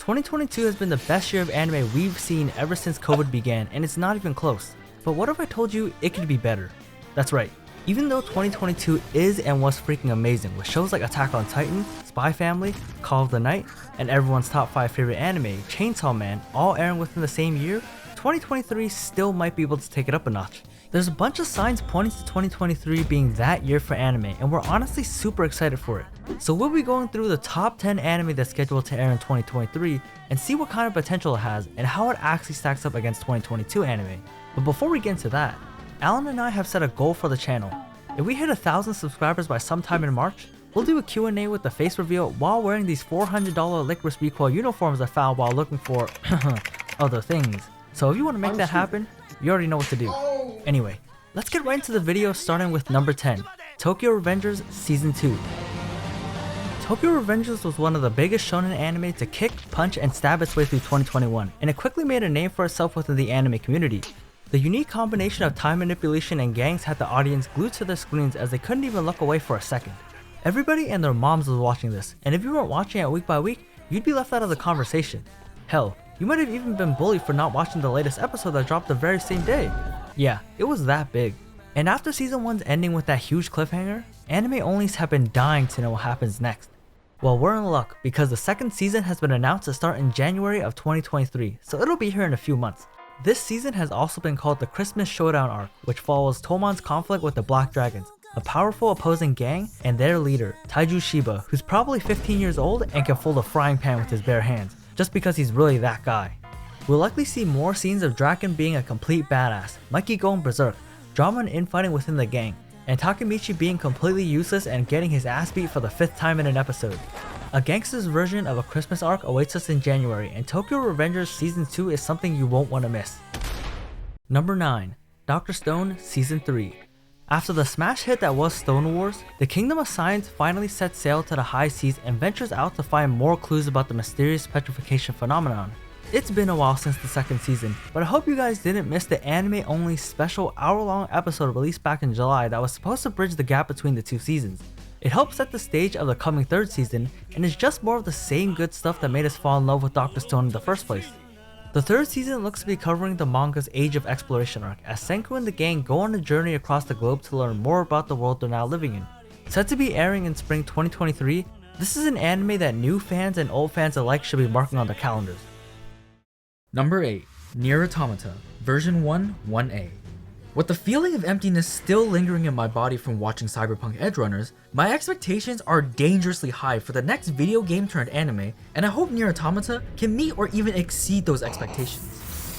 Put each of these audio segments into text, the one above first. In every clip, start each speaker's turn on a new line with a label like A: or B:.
A: 2022 has been the best year of anime we've seen ever since COVID began, and it's not even close. But what if I told you it could be better? That's right. Even though 2022 is and was freaking amazing with shows like Attack on Titan, Spy Family, Call of the Night, and everyone's top 5 favorite anime, Chainsaw Man, all airing within the same year, 2023 still might be able to take it up a notch. There's a bunch of signs pointing to 2023 being that year for anime, and we're honestly super excited for it. So we'll be going through the top 10 anime that's scheduled to air in 2023 and see what kind of potential it has and how it actually stacks up against 2022 anime. But before we get into that, Alan and I have set a goal for the channel. If we hit 1,000 subscribers by sometime in March, we'll do a Q&A with the face reveal while wearing these $400 Licorice Recoil uniforms I found while looking for other things. So if you want to make that happen, you already know what to do. Anyway, let's get right into the video, starting with number 10, Tokyo Revengers Season 2. Tokyo Revengers was one of the biggest shonen anime to kick, punch, and stab its way through 2021, and it quickly made a name for itself within the anime community. The unique combination of time manipulation and gangs had the audience glued to their screens as they couldn't even look away for a second. Everybody and their moms was watching this, and if you weren't watching it week by week, you'd be left out of the conversation. Hell, you might have even been bullied for not watching the latest episode that dropped the very same day. Yeah, it was that big. And after season 1's ending with that huge cliffhanger, anime onlys have been dying to know what happens next. Well, we're in luck because the second season has been announced to start in January of 2023, so it'll be here in a few months. This season has also been called the Christmas Showdown arc, which follows Toman's conflict with the Black Dragons, a powerful opposing gang, and their leader, Taiju Shiba, who's probably 15 years old and can fold a frying pan with his bare hands, just because he's really that guy. We'll likely see more scenes of Draken being a complete badass, Mikey going berserk, drama and infighting within the gang, and Takemichi being completely useless and getting his ass beat for the 5th time in an episode. A gangster's version of a Christmas arc awaits us in January, and Tokyo Revengers Season 2 is something you won't want to miss. Number 9, Dr. Stone Season 3. After the smash hit that was Stone Wars, the Kingdom of Science finally sets sail to the high seas and ventures out to find more clues about the mysterious petrification phenomenon. It's been a while since the second season, but I hope you guys didn't miss the anime-only special hour-long episode released back in July that was supposed to bridge the gap between the two seasons. It helps set the stage of the coming third season, and is just more of the same good stuff that made us fall in love with Dr. Stone in the first place. The third season looks to be covering the manga's Age of Exploration arc, as Senku and the gang go on a journey across the globe to learn more about the world they're now living in. Set to be airing in spring 2023, this is an anime that new fans and old fans alike should be marking on their calendars.
B: Number 8, NieR Automata, Version 1, 1A. With the feeling of emptiness still lingering in my body from watching Cyberpunk Edgerunners, my expectations are dangerously high for the next video game turned anime, and I hope NieR Automata can meet or even exceed those expectations.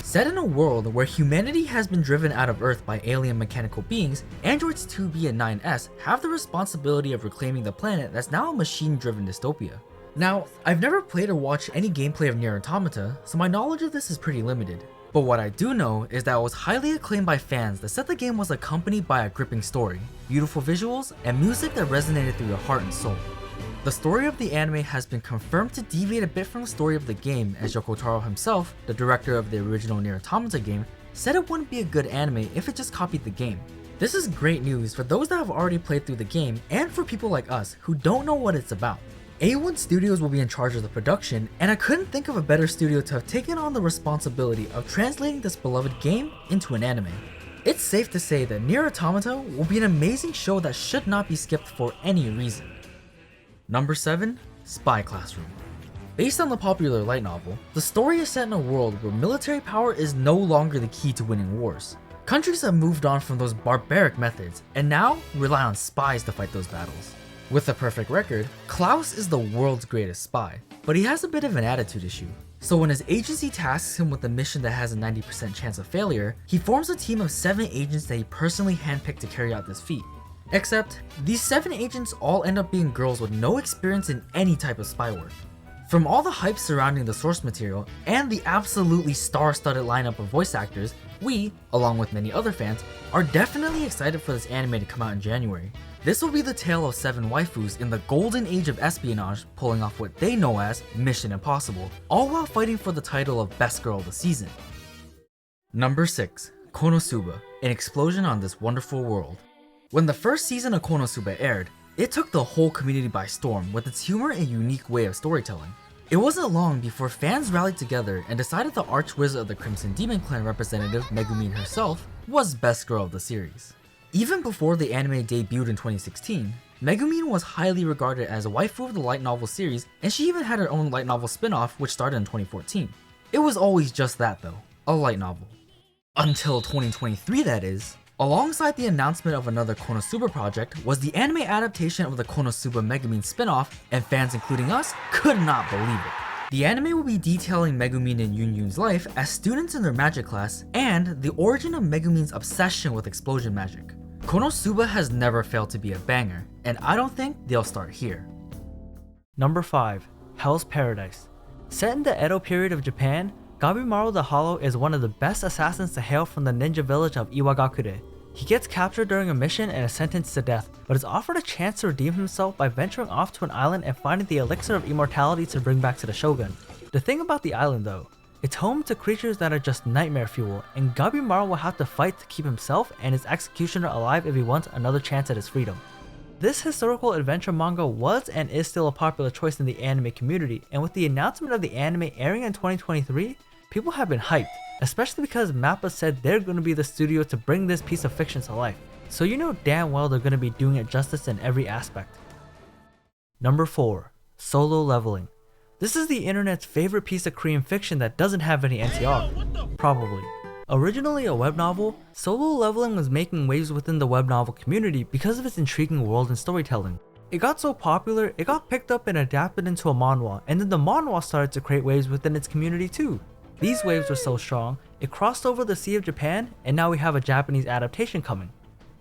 B: Set in a world where humanity has been driven out of Earth by alien mechanical beings, androids 2B and 9S have the responsibility of reclaiming the planet that's now a machine-driven dystopia. Now, I've never played or watched any gameplay of NieR Automata, so my knowledge of this is pretty limited. But what I do know is that it was highly acclaimed by fans that said the game was accompanied by a gripping story, beautiful visuals, and music that resonated through your heart and soul. The story of the anime has been confirmed to deviate a bit from the story of the game, as Yoko Taro himself, the director of the original NieR Automata game, said it wouldn't be a good anime if it just copied the game. This is great news for those that have already played through the game and for people like us who don't know what it's about. A1 Studios will be in charge of the production, and I couldn't think of a better studio to have taken on the responsibility of translating this beloved game into an anime. It's safe to say that NieR Automata will be an amazing show that should not be skipped for any reason. Number 7, Spy Classroom. Based on the popular light novel, the story is set in a world where military power is no longer the key to winning wars. Countries have moved on from those barbaric methods, and now rely on spies to fight those battles. With a perfect record, Klaus is the world's greatest spy, but he has a bit of an attitude issue. So when his agency tasks him with a mission that has a 90% chance of failure, he forms a team of 7 agents that he personally handpicked to carry out this feat. Except, these 7 agents all end up being girls with no experience in any type of spy work. From all the hype surrounding the source material and the absolutely star-studded lineup of voice actors, we, along with many other fans, are definitely excited for this anime to come out in January. This will be the tale of 7 waifus in the golden age of espionage pulling off what they know as Mission Impossible, all while fighting for the title of Best Girl of the Season. Number 6, Konosuba, an explosion on this wonderful world. When the first season of Konosuba aired, it took the whole community by storm with its humor and unique way of storytelling. It wasn't long before fans rallied together and decided the Archwizard of the Crimson Demon Clan representative Megumin herself was best girl of the series. Even before the anime debuted in 2016, Megumin was highly regarded as a waifu of the light novel series, and she even had her own light novel spin-off which started in 2014. It was always just that though, a light novel. Until 2023 that is. Alongside the announcement of another Konosuba project was the anime adaptation of the Konosuba Megumin spin-off, and fans including us could not believe it. The anime will be detailing Megumin and Yunyun's life as students in their magic class, and the origin of Megumin's obsession with explosion magic. Konosuba has never failed to be a banger, and I don't think they'll start here.
A: Number 5. Hell's Paradise. Set in the Edo period of Japan, Gabimaru the Hollow is one of the best assassins to hail from the ninja village of Iwagakure. He gets captured during a mission and is sentenced to death, but is offered a chance to redeem himself by venturing off to an island and finding the elixir of immortality to bring back to the shogun. The thing about the island though, it's home to creatures that are just nightmare fuel, and Gabimaru will have to fight to keep himself and his executioner alive if he wants another chance at his freedom. This historical adventure manga was and is still a popular choice in the anime community, and with the announcement of the anime airing in 2023, people have been hyped, especially because MAPPA said they're going to be the studio to bring this piece of fiction to life, so you know damn well they're going to be doing it justice in every aspect. Number 4. Solo Leveling. This is the internet's favorite piece of Korean fiction that doesn't have any NTR. Probably. Originally a web novel, Solo Leveling was making waves within the web novel community because of its intriguing world and storytelling. It got so popular, it got picked up and adapted into a manhwa, and then the manhwa started to create waves within its community too. These waves were so strong, it crossed over the Sea of Japan, and now we have a Japanese adaptation coming.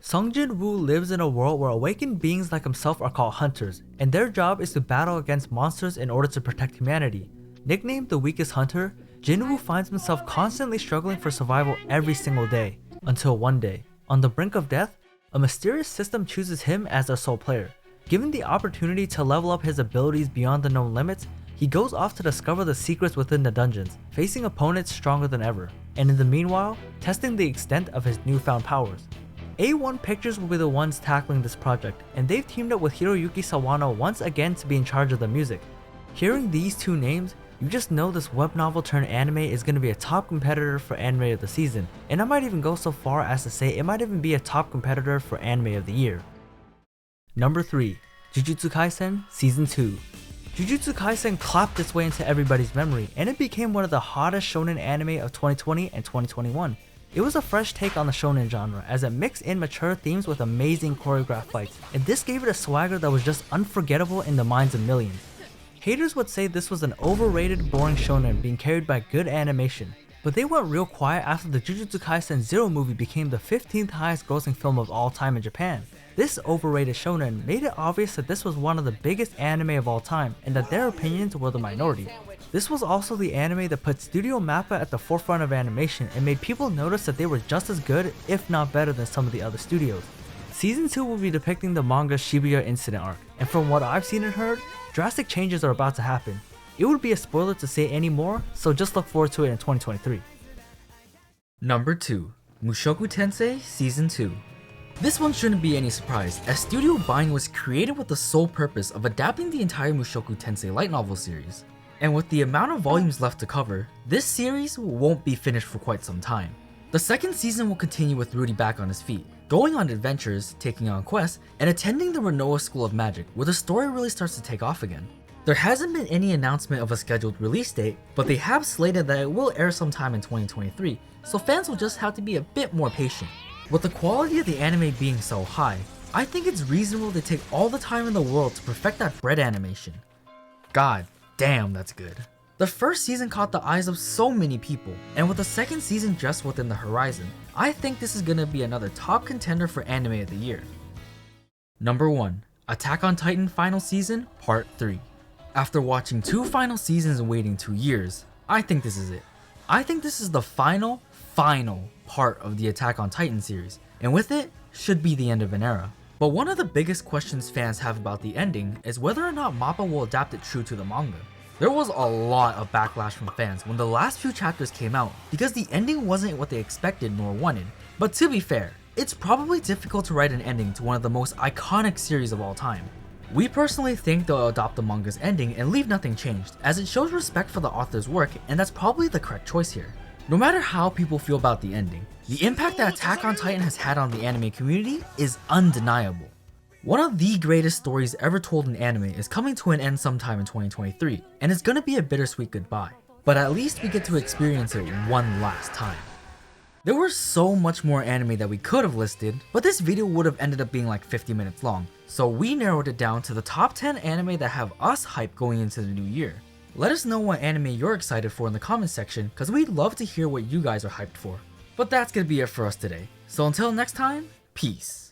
A: Sungjin Woo lives in a world where awakened beings like himself are called hunters, and their job is to battle against monsters in order to protect humanity. Nicknamed the weakest hunter, Jinwoo finds himself constantly struggling for survival every single day, until one day, on the brink of death, a mysterious system chooses him as their sole player. Given the opportunity to level up his abilities beyond the known limits, he goes off to discover the secrets within the dungeons, facing opponents stronger than ever, and in the meanwhile, testing the extent of his newfound powers. A1 Pictures will be the ones tackling this project, and they've teamed up with Hiroyuki Sawano once again to be in charge of the music. Hearing these two names, you just know this web novel turned anime is going to be a top competitor for anime of the season, and I might even go so far as to say it might even be a top competitor for anime of the year. Number 3. Jujutsu Kaisen Season 2. Jujutsu Kaisen clapped its way into everybody's memory, and it became one of the hottest shonen anime of 2020 and 2021. It was a fresh take on the shonen genre, as it mixed in mature themes with amazing choreographed fights, and this gave it a swagger that was just unforgettable in the minds of millions. Haters would say this was an overrated, boring shonen being carried by good animation, but they went real quiet after the Jujutsu Kaisen Zero movie became the 15th highest grossing film of all time in Japan. This overrated shonen made it obvious that this was one of the biggest anime of all time, and that their opinions were the minority. This was also the anime that put Studio Mappa at the forefront of animation and made people notice that they were just as good, if not better, than some of the other studios. Season 2 will be depicting the manga's Shibuya incident arc, and from what I've seen and heard, drastic changes are about to happen. It would be a spoiler to say any more, so just look forward to it in 2023.
B: Number 2. Mushoku Tensei Season 2. This one shouldn't be any surprise, as Studio Buying was created with the sole purpose of adapting the entire Mushoku Tensei light novel series. And with the amount of volumes left to cover, this series won't be finished for quite some time. The second season will continue with Rudy back on his feet, going on adventures, taking on quests, and attending the Renoa School of Magic, where the story really starts to take off again. There hasn't been any announcement of a scheduled release date, but they have slated that it will air sometime in 2023, so fans will just have to be a bit more patient. With the quality of the anime being so high, I think it's reasonable to take all the time in the world to perfect that bread animation. God damn, that's good. The first season caught the eyes of so many people, and with the second season just within the horizon, I think this is gonna be another top contender for anime of the year. Number 1. Attack on Titan Final Season Part 3. After watching 2 final seasons and waiting 2 years, I think this is it. I think this is the final part of the Attack on Titan series, and with it, should be the end of an era. But one of the biggest questions fans have about the ending is whether or not MAPPA will adapt it true to the manga. There was a lot of backlash from fans when the last few chapters came out because the ending wasn't what they expected nor wanted. But to be fair, it's probably difficult to write an ending to one of the most iconic series of all time. We personally think they'll adopt the manga's ending and leave nothing changed, as it shows respect for the author's work, and that's probably the correct choice here. No matter how people feel about the ending, the impact that Attack on Titan has had on the anime community is undeniable. One of the greatest stories ever told in anime is coming to an end sometime in 2023, and it's gonna be a bittersweet goodbye, but at least we get to experience it one last time. There was so much more anime that we could have listed, but this video would have ended up being like 50 minutes long, so we narrowed it down to the top 10 anime that have us hyped going into the new year. Let us know what anime you're excited for in the comments section, cause we'd love to hear what you guys are hyped for. But that's gonna be it for us today, so until next time, peace.